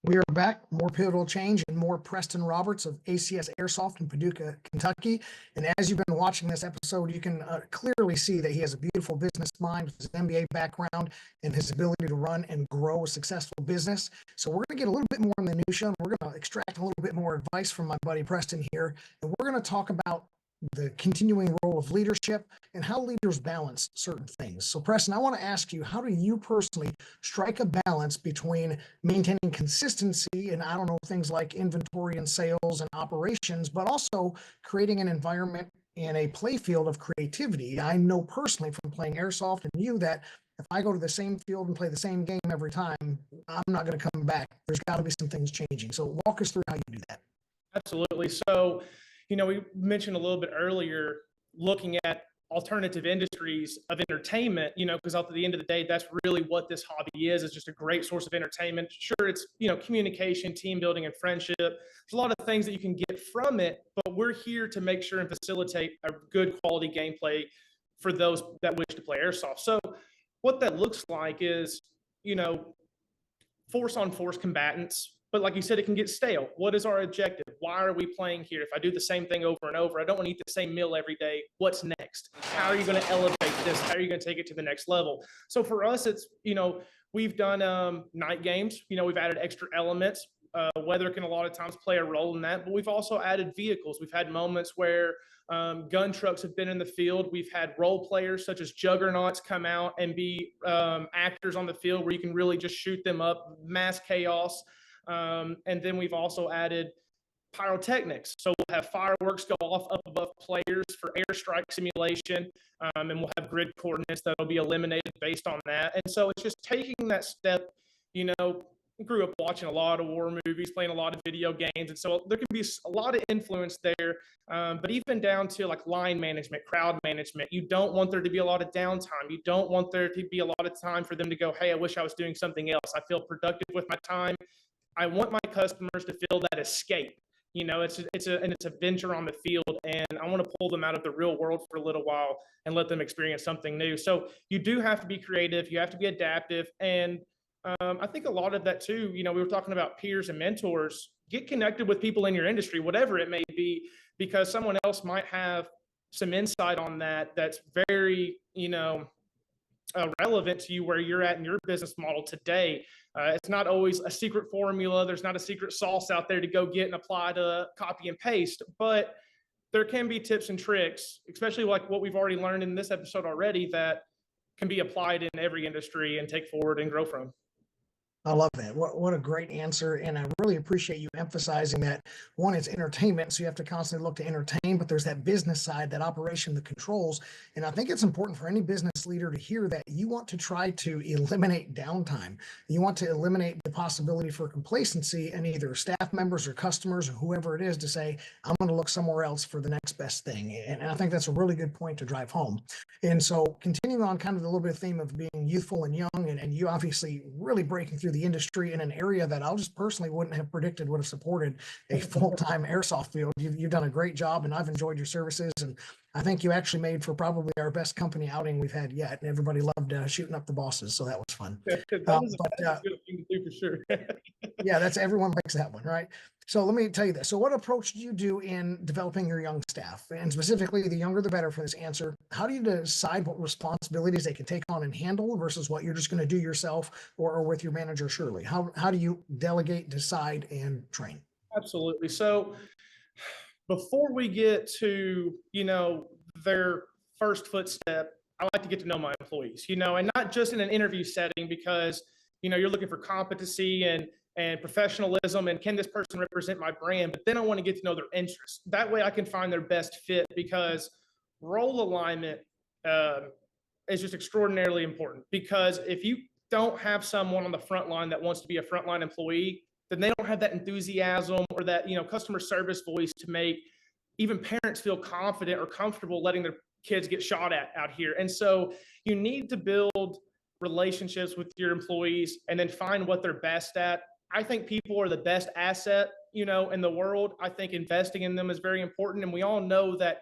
We are back, more pivotal change and more Preston Roberts of ACS Airsoft in Paducah, Kentucky. And as you've been watching this episode, you can clearly see that he has a beautiful business mind with his MBA background and his ability to run and grow a successful business. So we're going to get a little bit more in the minutia, and we're going to extract a little bit more advice from my buddy Preston here. And we're going to talk about the continuing role of leadership and how leaders balance certain things. So Preston, I want to ask you, how do you personally strike a balance between maintaining consistency and, I don't know, things like inventory and sales and operations, but also creating an environment and a play field of creativity? I know personally from playing airsoft and you that if I go to the same field and play the same game every time, I'm not going to come back. There's got to be some things changing. So walk us through how you do that. Absolutely. So, we mentioned a little bit earlier looking at alternative industries of entertainment, because at the end of the day, that's really what this hobby is. It's just a great source of entertainment. Sure, it's, communication, team building, and friendship. There's a lot of things that you can get from it, but we're here to make sure and facilitate a good quality gameplay for those that wish to play airsoft. So what that looks like is, force on force combatants. But like you said, it can get stale. What is our objective? Why are we playing here? If I do the same thing over and over, I don't want to eat the same meal every day. What's next? How are you going to elevate this? How are you going to take it to the next level? So for us, it's, we've done night games. We've added extra elements. Weather can a lot of times play a role in that, but we've also added vehicles. We've had moments where gun trucks have been in the field. We've had role players such as juggernauts come out and be actors on the field where you can really just shoot them up, mass chaos. And then we've also added pyrotechnics. So we'll have fireworks go off up above players for airstrike simulation, and we'll have grid coordinates that'll be eliminated based on that. And so it's just taking that step, grew up watching a lot of war movies, playing a lot of video games. And so there can be a lot of influence there, but even down to like line management, crowd management, you don't want there to be a lot of downtime. You don't want there to be a lot of time for them to go, hey, I wish I was doing something else. I feel productive with my time. I want my customers to feel that escape. It's a venture on the field, and I want to pull them out of the real world for a little while and let them experience something new. So you do have to be creative. You have to be adaptive. And I think a lot of that too, we were talking about peers and mentors. Get connected with people in your industry, whatever it may be, because someone else might have some insight on that that's very, relevant to you where you're at in your business model today. It's not always a secret formula. There's not a secret sauce out there to go get and apply to copy and paste, but there can be tips and tricks, especially like what we've already learned in this episode already, that can be applied in every industry and take forward and grow from. I love that. What a great answer. And I really appreciate you emphasizing that, one, it's entertainment, so you have to constantly look to entertain, but there's that business side, that operation, the controls. And I think it's important for any business leader to hear that you want to try to eliminate downtime. You want to eliminate the possibility for complacency and either staff members or customers or whoever it is to say, I'm going to look somewhere else for the next best thing. And I think that's a really good point to drive home. And so continuing on kind of the little bit of theme of being youthful and young, and you obviously really breaking through the industry in an area that I just personally wouldn't have predicted would have supported a full-time airsoft field. You've done a great job, and I've enjoyed your services. And I think you actually made for probably our best company outing we've had yet. And everybody loved shooting up the bosses, so that was fun. That was a good thing to do for sure. Yeah, that's everyone likes that one, right? So let me tell you this. So what approach do you do in developing your young staff? And specifically, the younger the better for this answer. How do you decide what responsibilities they can take on and handle versus what you're just going to do yourself or with your manager, surely? How do you delegate, decide, and train? Absolutely. So before we get to, their first footstep, I like to get to know my employees, and not just in an interview setting because, you're looking for competency and professionalism and can this person represent my brand, but then I want to get to know their interests. That way I can find their best fit, because role alignment is just extraordinarily important, because if you don't have someone on the front line that wants to be a frontline employee, then they don't have that enthusiasm or that, customer service voice to make even parents feel confident or comfortable letting their kids get shot at out here. And so you need to build relationships with your employees and then find what they're best at. I think people are the best asset, in the world. I think investing in them is very important. And we all know that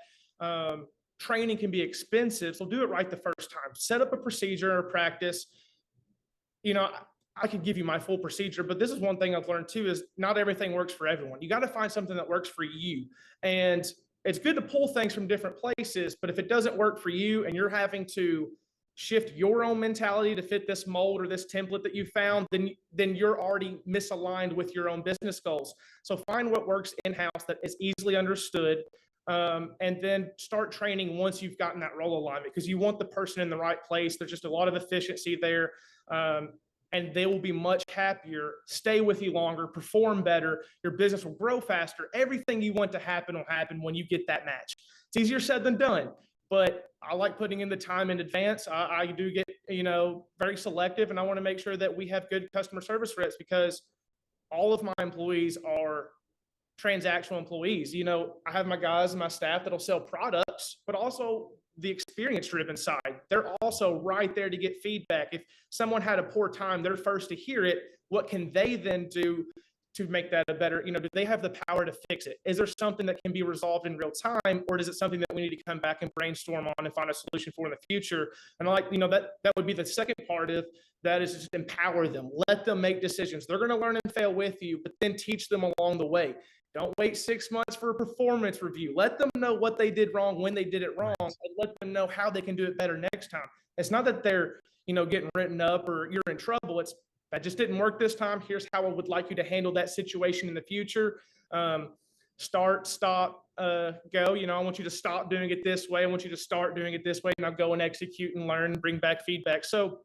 training can be expensive. So do it right the first time. Set up a procedure or practice. I could give you my full procedure, but this is one thing I've learned too, is not everything works for everyone. You got to find something that works for you. And it's good to pull things from different places, but if it doesn't work for you and you're having to shift your own mentality to fit this mold or this template that you found, then you're already misaligned with your own business goals. So find what works in-house that is easily understood, and then start training once you've gotten that role alignment, because you want the person in the right place. There's just a lot of efficiency there. And they will be much happier, stay with you longer, perform better. Your business will grow faster. Everything you want to happen will happen when you get that match. It's easier said than done, but I like putting in the time in advance. I do get, very selective, and I want to make sure that we have good customer service reps, because all of my employees are transactional employees. I have my guys and my staff that'll sell products, but also the experience driven side. They're also right there to get feedback. If someone had a poor time, they're first to hear it. What can they then do to make that a better, do they have the power to fix it? Is there something that can be resolved in real time, or is it something that we need to come back and brainstorm on and find a solution for in the future? And I like, that would be the second part of that, is just empower them, let them make decisions. They're going to learn and fail with you, but then teach them along the way. Don't wait 6 months for a performance review. Let them know what they did wrong, when they did it wrong, and let them know how they can do it better next time. It's not that they're, getting written up or you're in trouble. It's that just didn't work this time. Here's how I would like you to handle that situation in the future. Start, stop, go. I want you to stop doing it this way. I want you to start doing it this way. Now go and execute and learn and bring back feedback. So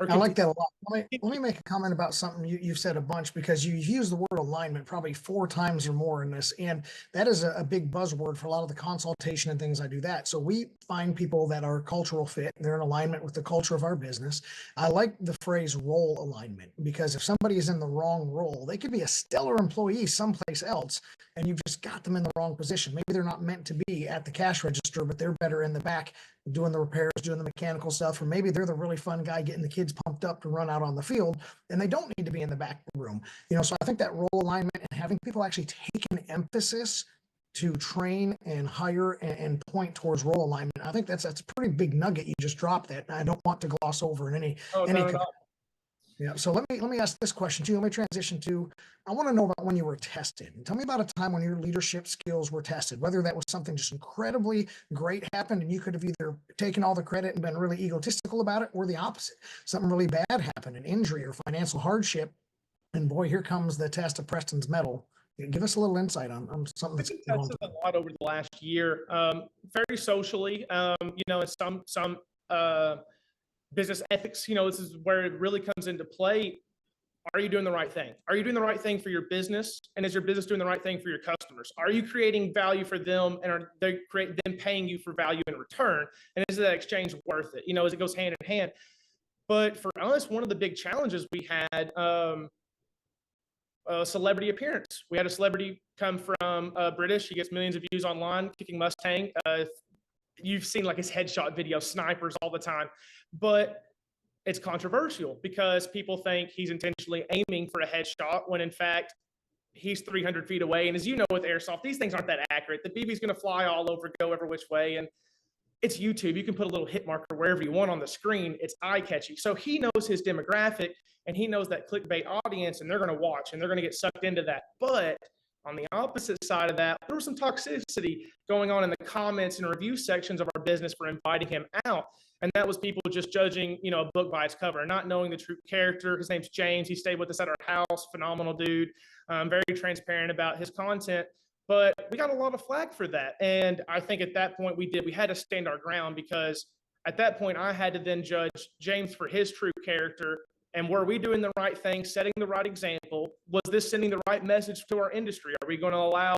I like that a lot. Let me make a comment about something you've said a bunch, because you've used the word alignment probably 4 times or more in this. And that is a big buzzword for a lot of the consultation and things I do that. So we find people that are cultural fit. They're in alignment with the culture of our business. I like the phrase role alignment, because if somebody is in the wrong role, they could be a stellar employee someplace else, and you've just got them in the wrong position. Maybe they're not meant to be at the cash register, but they're better in the back doing the repairs, doing the mechanical stuff, or maybe they're the really fun guy getting the kids pumped up to run out on the field, and they don't need to be in the back room. So I think that role alignment and having people actually take an emphasis to train and hire and point towards role alignment, I think that's a pretty big nugget you just dropped that I don't want to gloss over in any. Yeah. So let me ask this question too. Let me transition to, I want to know about when you were tested. Tell me about a time when your leadership skills were tested, whether that was something just incredibly great happened and you could have either taken all the credit and been really egotistical about it, or the opposite. Something really bad happened, an injury or financial hardship. And boy, here comes the test of Preston's mettle. Give us a little insight on something that's going on. A lot over the last year, very socially, some business ethics, this is where it really comes into play. Are you doing the right thing? Are you doing the right thing for your business? And is your business doing the right thing for your customers? Are you creating value for them, and are they them paying you for value in return? And is that exchange worth it? As it goes hand in hand. But for us, one of the big challenges we had, a celebrity appearance. We had a celebrity come from British. He gets millions of views online, kicking Mustang. You've seen like his headshot video, snipers all the time, but it's controversial because people think he's intentionally aiming for a headshot when in fact he's 300 feet away. And as you know, with airsoft, these things aren't that accurate. The BB's going to fly all over, go every which way. And it's YouTube. You can put a little hit marker wherever you want on the screen. It's eye catchy. So he knows his demographic, and he knows that clickbait audience, and they're going to watch and they're going to get sucked into that. But on the opposite side of that, there was some toxicity going on in the comments and review sections of our business for inviting him out. And that was people just judging, a book by its cover, not knowing the true character. His name's James. He stayed with us at our house. Phenomenal dude. Very transparent about his content. But we got a lot of flack for that. And I think at that point we had to stand our ground, because at that point I had to then judge James for his true character. And were we doing the right thing, setting the right example? Was this sending the right message to our industry? Are we going to allow,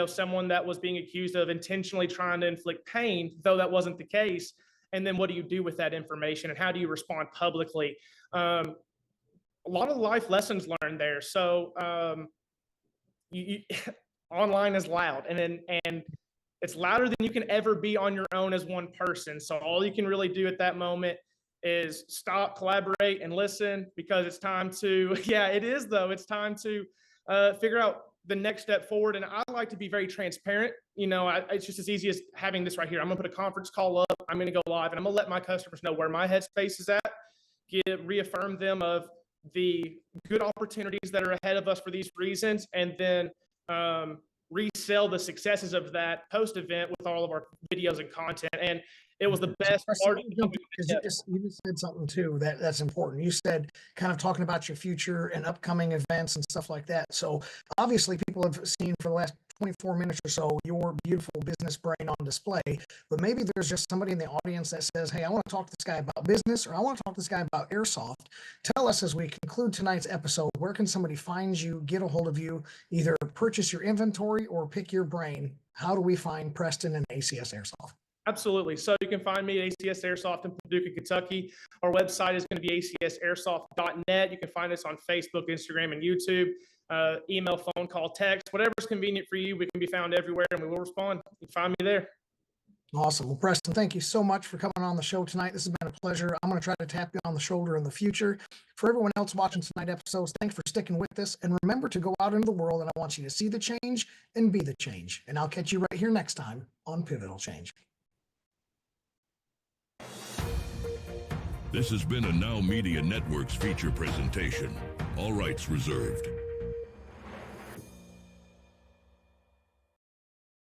someone that was being accused of intentionally trying to inflict pain, though that wasn't the case? And then what do you do with that information, and how do you respond publicly? A lot of life lessons learned there. So online is loud, and it's louder than you can ever be on your own as one person. So all you can really do at that moment is stop, collaborate, and listen, because it's time to, it's time to figure out the next step forward. And I like to be very transparent. It's just as easy as having this right here. I'm gonna put a conference call up, I'm gonna go live, and I'm gonna let my customers know where my headspace is at, reaffirm them of the good opportunities that are ahead of us for these reasons, and then resell the successes of that post-event with all of our videos and content. And it was the best part. Because you just said something too that's important. You said kind of talking about your future and upcoming events and stuff like that. So obviously people have seen for the last 24 minutes or so your beautiful business brain on display, but maybe there's just somebody in the audience that says, hey, I want to talk to this guy about business, or I want to talk to this guy about airsoft. Tell us, as we conclude tonight's episode, where can somebody find you, get a hold of you, either purchase your inventory or pick your brain? How do we find Preston and ACS Airsoft? Absolutely. So you can find me at ACS Airsoft in Paducah, Kentucky. Our website is going to be acsairsoft.net. You can find us on Facebook, Instagram, and YouTube. Email, phone call, text, whatever's convenient for you. We can be found everywhere, and we will respond. You can find me there. Awesome. Well, Preston, thank you so much for coming on the show tonight. This has been a pleasure. I'm going to try to tap you on the shoulder in the future. For everyone else watching tonight's episodes, thanks for sticking with us. And remember to go out into the world, and I want you to see the change and be the change. And I'll catch you right here next time on Pivotal Change. This has been a Now Media Networks feature presentation. All rights reserved.